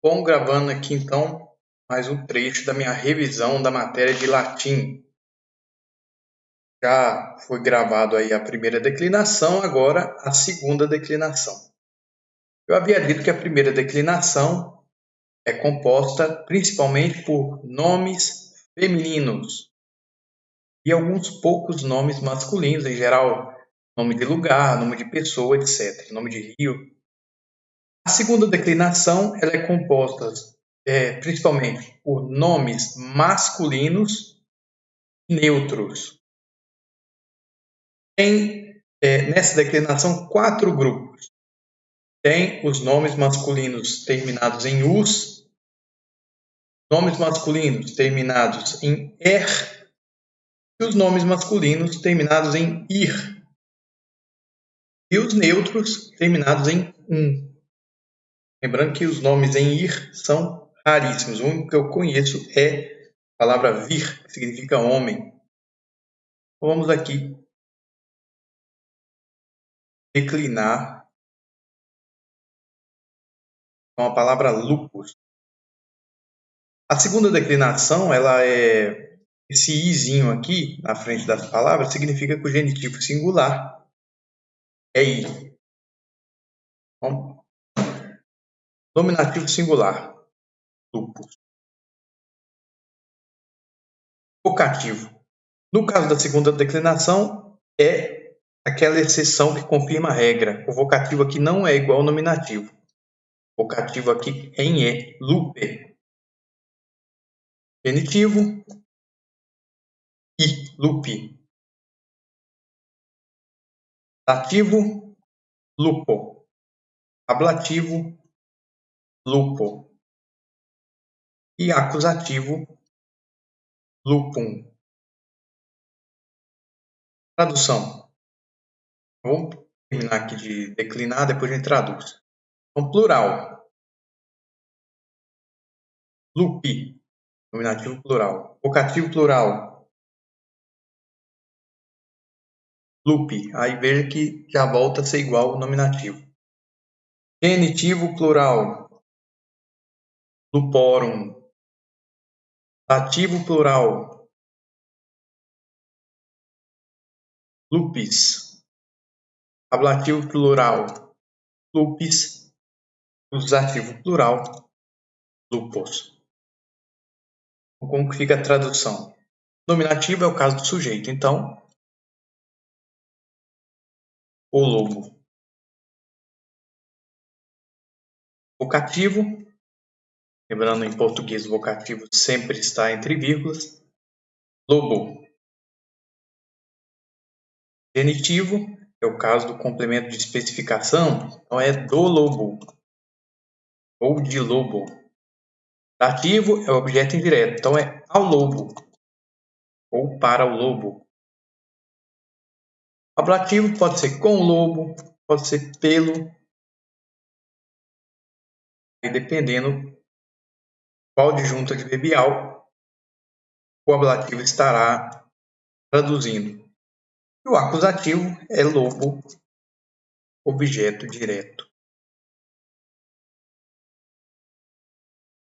Bom, gravando aqui então mais um trecho da minha revisão da matéria de latim. Já foi gravado aí a primeira declinação, agora a segunda declinação. Eu havia dito que a primeira declinação é composta principalmente por nomes femininos e alguns poucos nomes masculinos, em geral, nome de lugar, nome de pessoa, etc., nome de rio. A segunda declinação ela é composta principalmente por nomes masculinos e neutros. Tem nessa declinação 4 grupos. Tem os nomes masculinos terminados em us, nomes masculinos terminados em er e os nomes masculinos terminados em ir. E os neutros terminados em Lembrando que os nomes em ir são raríssimos. O único que eu conheço é a palavra vir, que significa homem. Então, vamos aqui declinar com a palavra lupus. A segunda declinação, ela é esse izinho aqui na frente das palavras, significa que o genitivo singular é ir. Então, nominativo singular, lupus. Vocativo. No caso da segunda declinação, é aquela exceção que confirma a regra. O vocativo aqui não é igual ao nominativo. O vocativo aqui é em e, lupe. Genitivo, i, lupi. Dativo, lupo. Ablativo, lupo. E acusativo, lupum. Tradução. Vamos terminar aqui de declinar, depois a gente traduz. Então, plural. Lupi. Nominativo plural. Vocativo plural. Lupi. Aí veja que já volta a ser igual ao nominativo. Genitivo plural. Luporum. Dativo plural. Lupis. Ablativo plural. Lupis. Acusativo plural. Lupus. Como que fica a tradução? Nominativo é o caso do sujeito. Então, o lobo. Vocativo. Lembrando, em português, o vocativo sempre está entre vírgulas. Lobo. Genitivo é o caso do complemento de especificação. Então, é do lobo. Ou de lobo. Dativo é o objeto indireto. Então, é ao lobo. Ou para o lobo. Ablativo pode ser com o lobo. Pode ser pelo. E dependendo qual adjunto adverbial o ablativo estará traduzindo. E o acusativo é lobo, objeto direto.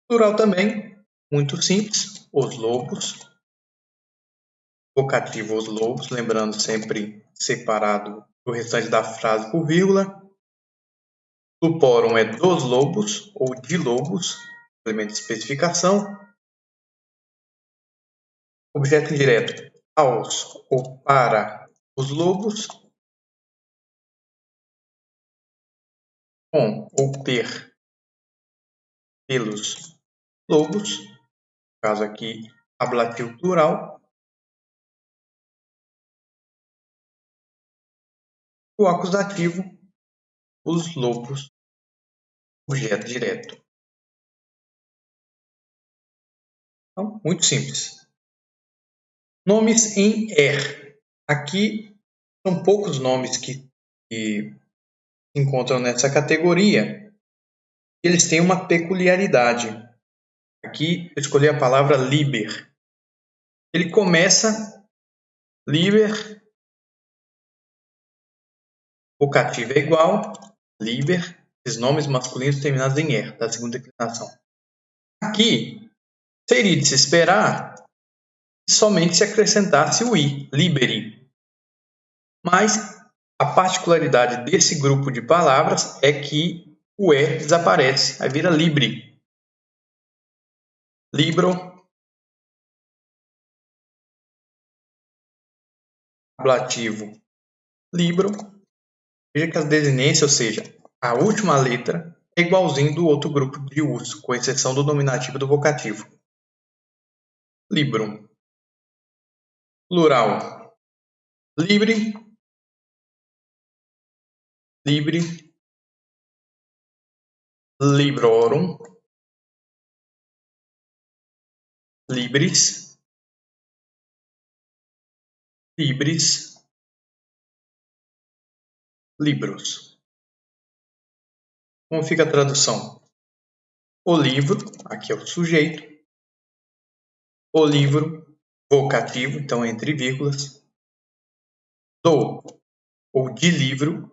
Plural também, muito simples, os lobos. Vocativo, os lobos, lembrando sempre separado do restante da frase por vírgula. Luporum é dos lobos ou de lobos, complemento de especificação. Objeto indireto, aos ou para os lobos. Com ou pelos lobos, no caso aqui, ablativo plural. O acusativo, os lobos, objeto direto. Então, muito simples. Nomes em er. Aqui são poucos nomes que se encontram nessa categoria. Eles têm uma peculiaridade. Aqui eu escolhi a palavra liber. Ele começa liber, vocativo é igual, liber, esses nomes masculinos terminados em er, da segunda declinação. Aqui, seria de se esperar que somente se acrescentasse o i, liberi. Mas a particularidade desse grupo de palavras é que o e desaparece, aí vira libri. Libro, ablativo, libro. Veja que as desinências, ou seja, a última letra, é igualzinho do outro grupo de uso, com exceção do nominativo e do vocativo. Librum. Plural. Libre. Libre. Librorum. Libris. Libris. Libros. Como fica a tradução? O livro, aqui é o sujeito. O livro, vocativo, então entre vírgulas. Do ou de livro,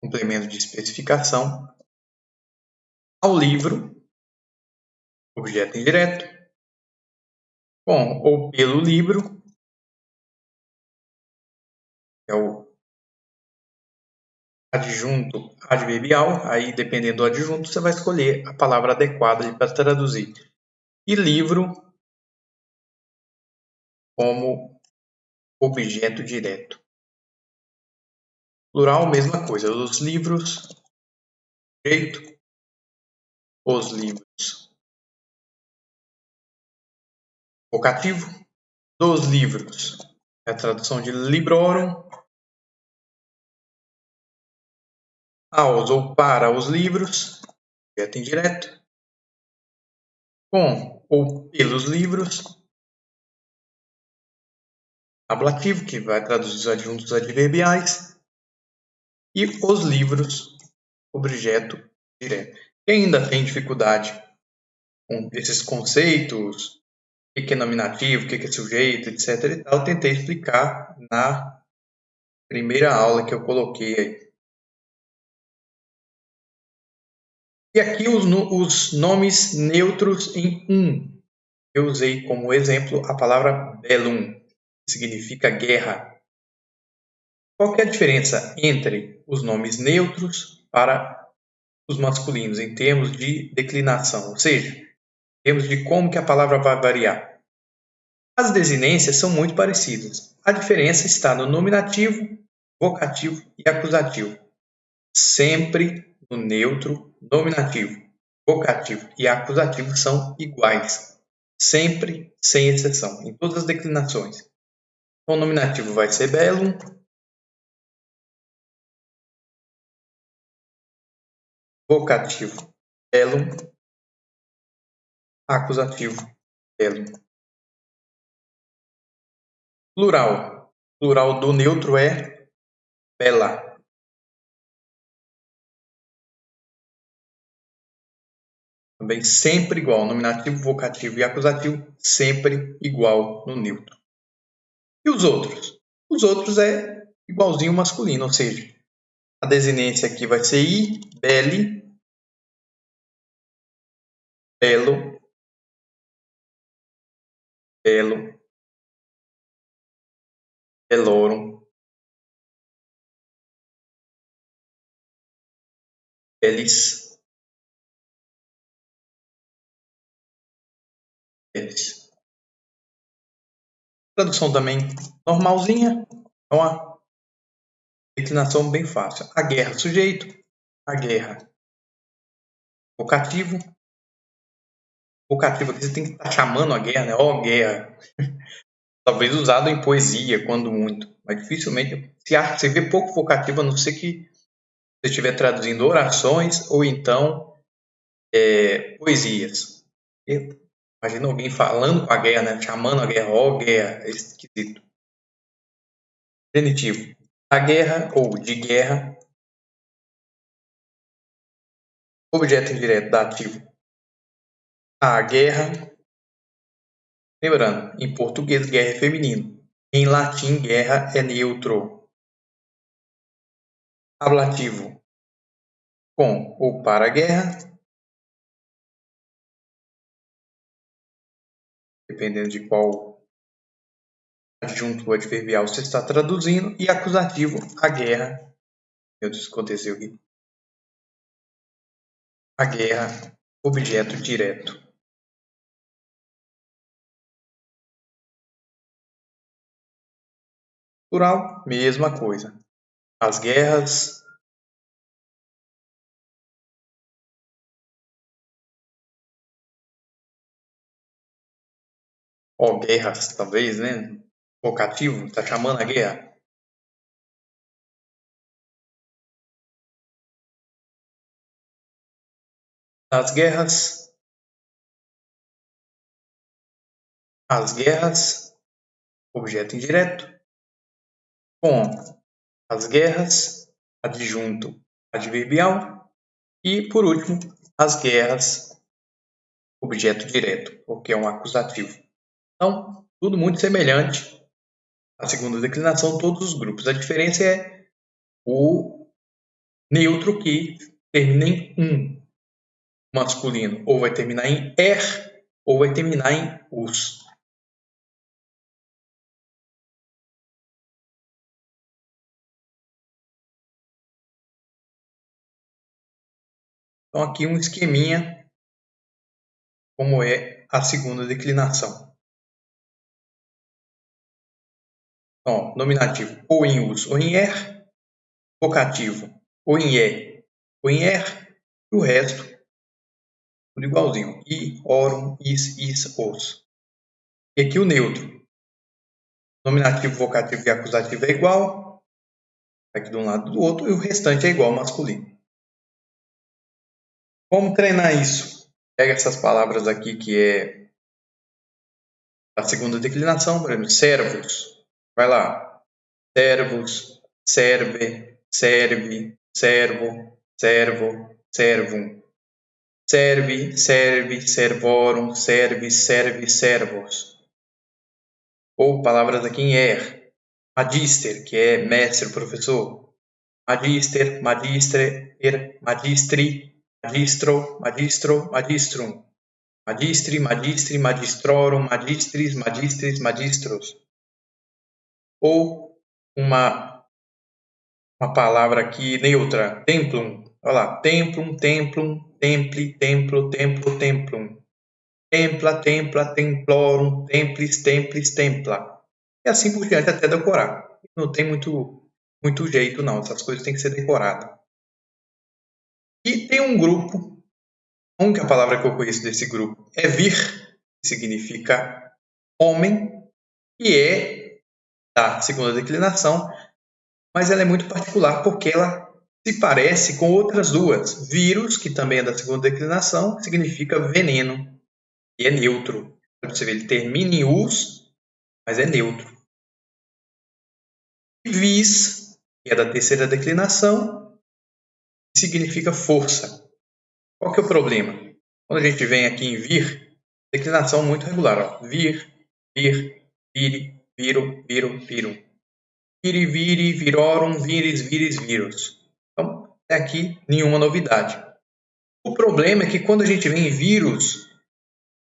complemento de especificação. Ao livro, objeto indireto. Com ou pelo livro, é o adjunto adverbial. Aí, dependendo do adjunto, você vai escolher a palavra adequada para traduzir. E livro como objeto direto. Plural, mesma coisa. Os livros, jeito, os livros. Vocativo, dos livros. É a tradução de librorum. Aos ou para os livros, objeto indireto. Com ou pelos livros. Ablativo, que vai traduzir os adjuntos adverbiais. E os livros, objeto direto. Quem ainda tem dificuldade com esses conceitos, o que é nominativo, o que é sujeito, etc. e tal, eu tentei explicar na primeira aula que eu coloquei aí. E aqui os nomes neutros em um. Eu usei como exemplo a palavra bellum, que significa guerra. Qual que é a diferença entre os nomes neutros para os masculinos em termos de declinação? Ou seja, em termos de como que a palavra vai variar. As desinências são muito parecidas. A diferença está no nominativo, vocativo e acusativo. Sempre no neutro, nominativo, vocativo e acusativo são iguais. Sempre, sem exceção, em todas as declinações. O nominativo vai ser bellum. Vocativo, bellum. Acusativo, bellum. Plural. Plural do neutro é bella. Também sempre igual. Nominativo, vocativo e acusativo, sempre igual no neutro. E os outros? Os outros é igualzinho ao masculino, ou seja, a desinência aqui vai ser i, belli, belo, belo, bellorum, bellis, bellis. Tradução também normalzinha, é uma declinação bem fácil. A guerra, sujeito, a guerra, vocativo. Vocativo aqui você tem que estar chamando a guerra, né? Ó, guerra. Talvez usado em poesia, quando muito. Mas dificilmente. Você vê pouco vocativo, a não ser que você estiver traduzindo orações ou então poesias. Imagina alguém falando com a guerra, né? Chamando a guerra, ó, guerra. É esquisito. Genitivo. A guerra ou de guerra. Objeto indireto dativo. A guerra. Lembrando, em português, guerra é feminino. Em latim, guerra é neutro. Ablativo. com ou para a guerra, dependendo de qual adjunto adverbial você está traduzindo, e acusativo, a guerra. Meu Deus, aconteceu aqui. A guerra, objeto direto. Plural, mesma coisa. As guerras. Ou guerras, talvez, né? Vocativo, está chamando a guerra. As guerras. As guerras, objeto indireto. Com as guerras, adjunto adverbial. E, por último, as guerras, objeto direto, porque é um acusativo. Então, tudo muito semelhante à segunda declinação, todos os grupos. A diferença é o neutro que termina em masculino, ou vai terminar em er, ou vai terminar em us. Então, aqui um esqueminha como é a segunda declinação. Então, nominativo ou em us ou em er, vocativo ou em é ou em er, e o resto tudo igualzinho. I, orum, is, os. E aqui o neutro. Nominativo, vocativo e acusativo é igual, aqui de um lado e do outro, e o restante é igual ao masculino. Como treinar isso? Pega essas palavras aqui que é a segunda declinação, por exemplo, servos. Vai lá. Servos, serve, serve, servo, servo, servum. Serve, serve, servorum, serve, serve, servos. Ou palavras aqui em er. Magister, que é mestre, professor. Magister, magistre, magistri, magistro, magistro, magistrum. Magistri, magistri, magistrorum, magistris, magistris, magistros. Ou uma palavra aqui neutra, templum. Olha lá, templum, templum, templi, templo, templo, templum. Templa, templa, templorum, templis, templis, templa. E assim por diante até decorar. Não tem muito jeito não, essas coisas têm que ser decoradas. E tem um grupo, a única palavra que eu conheço desse grupo é vir, que significa homem, e é da segunda declinação, mas ela é muito particular porque ela se parece com outras duas. Vírus, que também é da segunda declinação, que significa veneno, e é neutro. Você vê, ele termina em us, mas é neutro. E vis, que é da terceira declinação, que significa força. Qual que é o problema? Quando a gente vem aqui em vir, declinação muito regular. Ó. Vir, vir, vire, viro, viro, virum. Viri, viri, virorum, viris, viris, virus. Então, até aqui, nenhuma novidade. O problema é que quando a gente vem em vírus,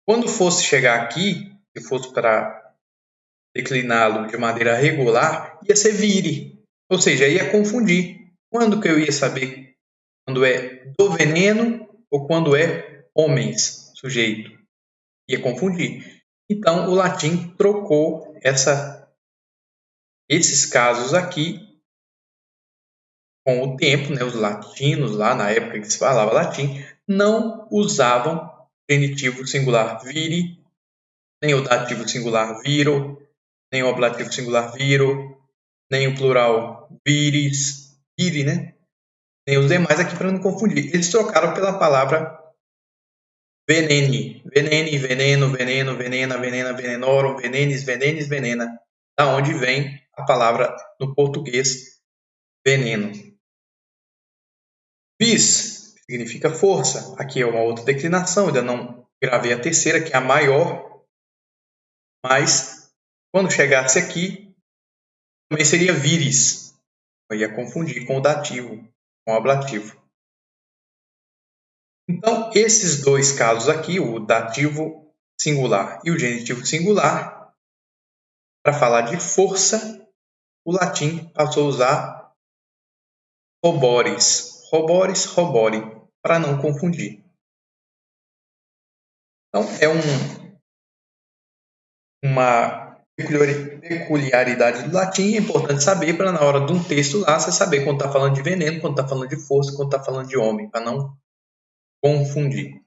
quando fosse chegar aqui, se fosse para decliná-lo de maneira regular, ia ser vire. Ou seja, ia confundir. Quando que eu ia saber quando é do veneno ou quando é homens, sujeito? Ia confundir. Então, o latim trocou esses casos aqui com o tempo, né? Os latinos, lá na época que se falava latim, não usavam genitivo singular viri, nem o dativo singular viro, nem o ablativo singular viro, nem o plural viris, viri, né? Nem os demais aqui para não confundir. Eles trocaram pela palavra venene, venene, veneno, veneno, venena, venena, venenorum, venenis, venenis, venena, da onde vem a palavra no português veneno. Vis significa força. Aqui é uma outra declinação, ainda não gravei a terceira, que é a maior, mas quando chegasse aqui, também seria viris. Eu ia confundir com o dativo, com o ablativo. Então, esses dois casos aqui, o dativo singular e o genitivo singular, para falar de força, o latim passou a usar roboris, roboris, robori, para não confundir. Então, é uma peculiaridade do latim, é importante saber para na hora de um texto lá, você saber quando está falando de veneno, quando está falando de força, quando está falando de homem, para não confundir.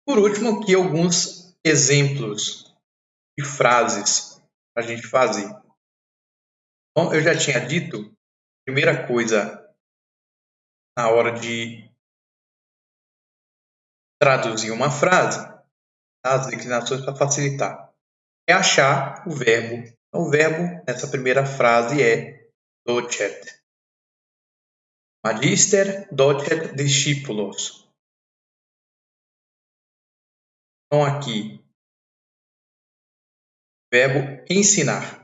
Por último, aqui alguns exemplos de frases para a gente fazer. Então, eu já tinha dito, primeira coisa, na hora de traduzir uma frase, as declinações para facilitar, é achar o verbo. Então, o verbo nessa primeira frase é docet. Magister docet discípulos. Então, aqui, verbo ensinar.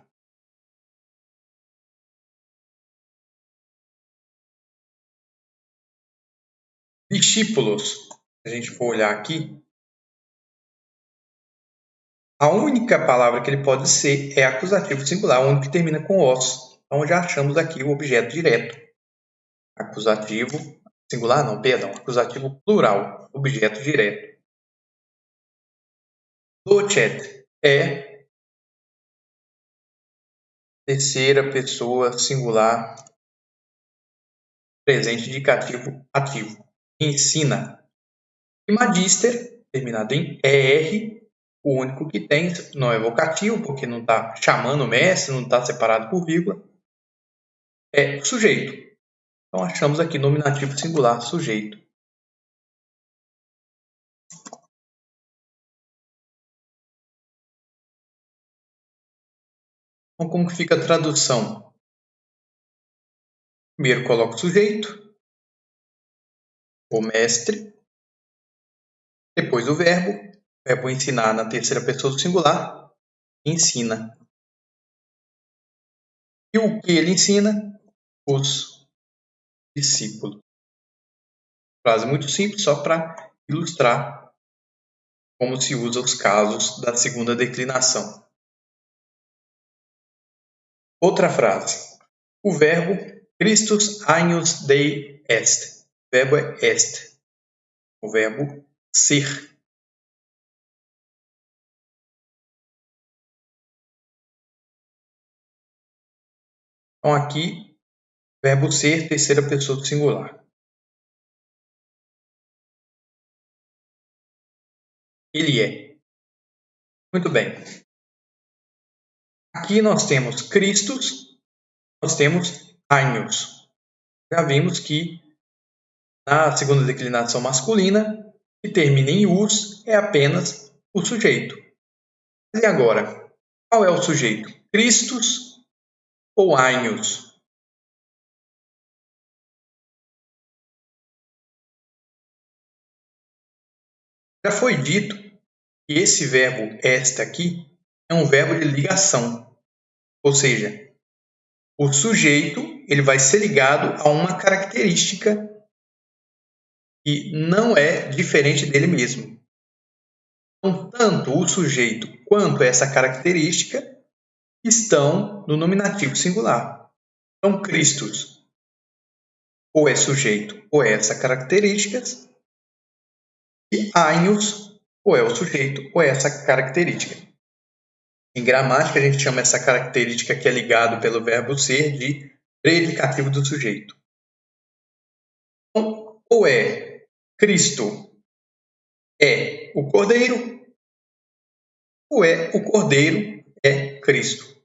Discípulos, se a gente for olhar aqui, a única palavra que ele pode ser é acusativo singular, o único que termina com os. Então, já achamos aqui o objeto direto. Acusativo singular, não, perdão. Acusativo plural, objeto direto. Docet é terceira pessoa singular, presente indicativo ativo. Ensina. E magister, terminado em ER, o único que tem, não é vocativo, porque não está chamando o mestre, não está separado por vírgula, é sujeito. Então, achamos aqui nominativo singular, sujeito. Então, como fica a tradução? Primeiro coloco o sujeito, o mestre, depois o verbo ensinar na terceira pessoa do singular, ensina. E o que ele ensina? Os discípulos. Frase muito simples, só para ilustrar como se usa os casos da segunda declinação. Outra frase. O verbo Christus agnus Dei est. O verbo é est. O verbo ser. Então, aqui, verbo ser, terceira pessoa do singular. Ele é. Muito bem. Aqui nós temos Christus, nós temos agnus. Já vimos que na segunda declinação masculina, que termina em us, é apenas o sujeito. E agora, qual é o sujeito? Christus ou agnus? Já foi dito que esse verbo esta aqui é um verbo de ligação, ou seja, o sujeito ele vai ser ligado a uma característica que não é diferente dele mesmo. Então, tanto o sujeito quanto essa característica estão no nominativo singular. Então, Christus ou é sujeito ou é essa característica, e agnus ou é o sujeito ou é essa característica. Em gramática, a gente chama essa característica que é ligado pelo verbo ser de predicativo do sujeito. Então, ou é Cristo é o Cordeiro, ou é o Cordeiro é Cristo.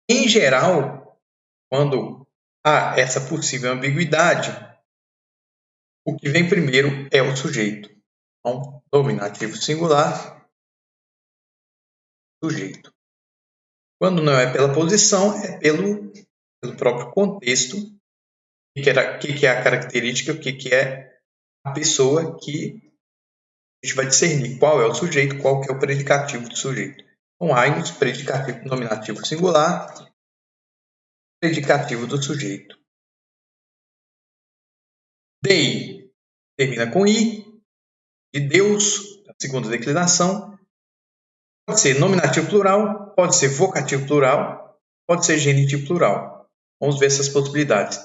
Em geral, quando há essa possível ambiguidade, o que vem primeiro é o sujeito. Então, nominativo singular, sujeito. Quando não é pela posição, é pelo próprio contexto. O que é a característica, o que é a pessoa que a gente vai discernir qual é o sujeito, qual que é o predicativo do sujeito. Então, agnus, predicativo nominativo singular, predicativo do sujeito. Dei. termina com I, de Deus, a segunda declinação. Pode ser nominativo plural, pode ser vocativo plural, pode ser genitivo plural. Vamos ver essas possibilidades.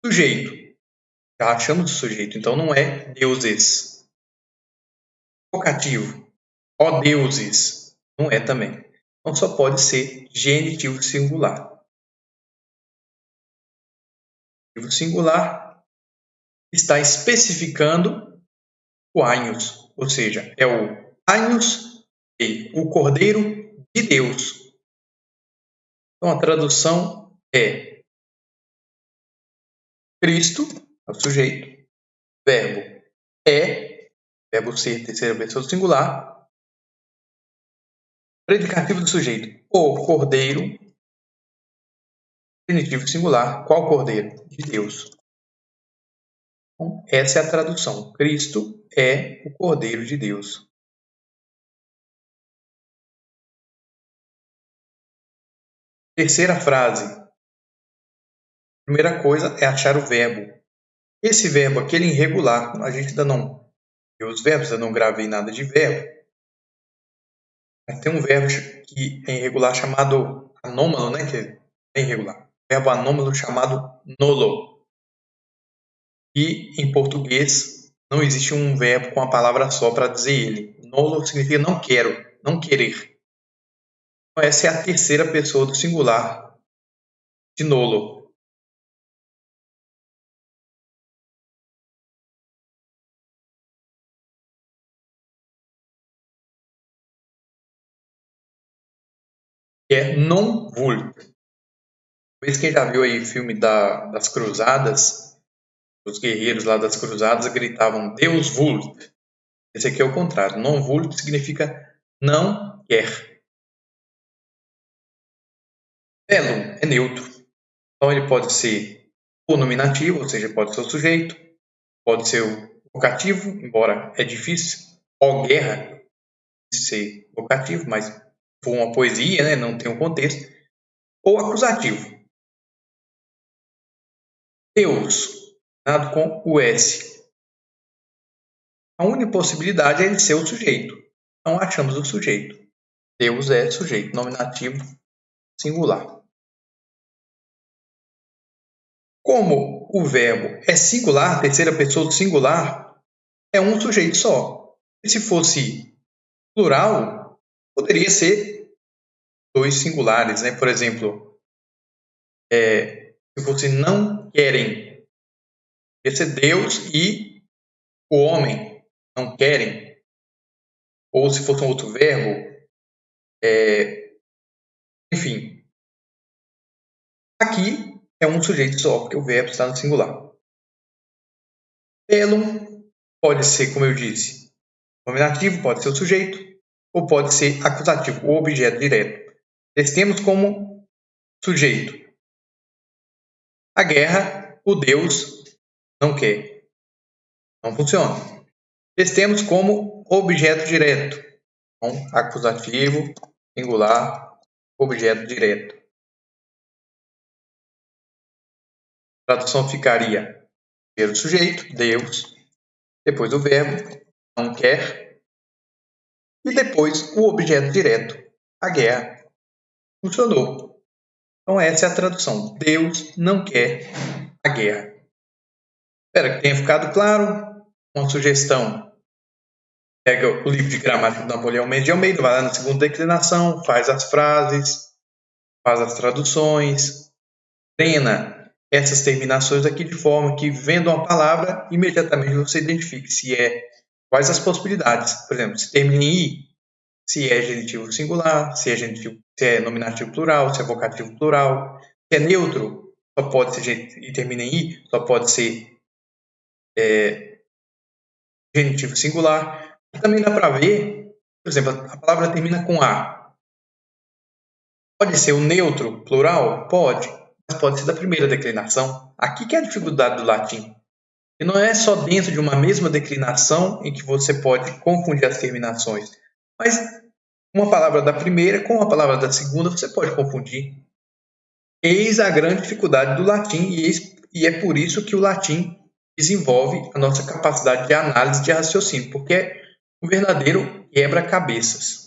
Sujeito. Já achamos o sujeito, então não é deuses. Vocativo. Ó deuses. Não é também. Então só pode ser genitivo singular. O singular está especificando o aios, ou seja, é o aios e o Cordeiro de Deus. Então a tradução é Cristo, é o sujeito, verbo ser, terceira pessoa do singular, predicativo do sujeito, o Cordeiro, genitivo singular, qual Cordeiro? De Deus. Então, essa é a tradução. Cristo é o Cordeiro de Deus. Terceira frase. Primeira coisa é achar o verbo. Esse verbo aqui, ele é irregular. A gente ainda não viu os verbos, eu não gravei nada de verbo. Mas tem um verbo que é irregular chamado anômalo, né? Que é irregular. Verbo anômalo chamado nolo. E em português não existe um verbo com a palavra só para dizer ele. Nolo significa não quero, não querer. Então, essa é a terceira pessoa do singular de nolo. Que é non vult. Talvez quem já viu aí o filme das Cruzadas, os guerreiros lá das Cruzadas gritavam Deus vult. Esse aqui é o contrário. Non vult significa não quer. Bellum é neutro. Então ele pode ser o nominativo, ou seja, pode ser o sujeito, pode ser o vocativo, embora é difícil. Ó guerra ser vocativo, mas for uma poesia, né, não tem um contexto. Ou acusativo. Deus, dado com o S. A única possibilidade é ele ser o sujeito. Então achamos o sujeito. Deus é sujeito, nominativo singular. Como o verbo é singular, terceira pessoa do singular, é um sujeito só. E se fosse plural, poderia ser dois singulares, né? Por exemplo, se fosse não querem, ia ser Deus e o homem não querem. Ou se fosse um outro verbo, enfim. Aqui é um sujeito só, porque o verbo está no singular. Bellum pode ser, como eu disse, nominativo, pode ser o sujeito, ou pode ser acusativo, o objeto direto. Nós temos como sujeito a guerra, o Deus não quer. Não funciona. Nós temos como objeto direto. Então, acusativo, singular, objeto direto. A tradução ficaria primeiro o sujeito, Deus, depois o verbo, não quer, e depois o objeto direto, a guerra. Funcionou. Então essa é a tradução. Deus não quer a guerra. Espero que tenha ficado claro. Uma sugestão. Pega o livro de gramática do Napoleão Mendes de Almeida, vai lá na segunda declinação, faz as frases, faz as traduções, treina essas terminações aqui de forma que, vendo uma palavra, imediatamente você identifique quais as possibilidades. Por exemplo, se termina em I, se é genitivo singular, se é nominativo plural, se é vocativo plural, se é neutro, só pode ser e termina em I, só pode ser genitivo singular. E também dá para ver, por exemplo, a palavra termina com A. Pode ser o neutro plural? Pode, mas pode ser da primeira declinação. Aqui que é a dificuldade do latim. E não é só dentro de uma mesma declinação em que você pode confundir as terminações, mas uma palavra da primeira com uma palavra da segunda você pode confundir. Eis a grande dificuldade do latim e é por isso que o latim desenvolve a nossa capacidade de análise de raciocínio, porque é um verdadeiro quebra-cabeças.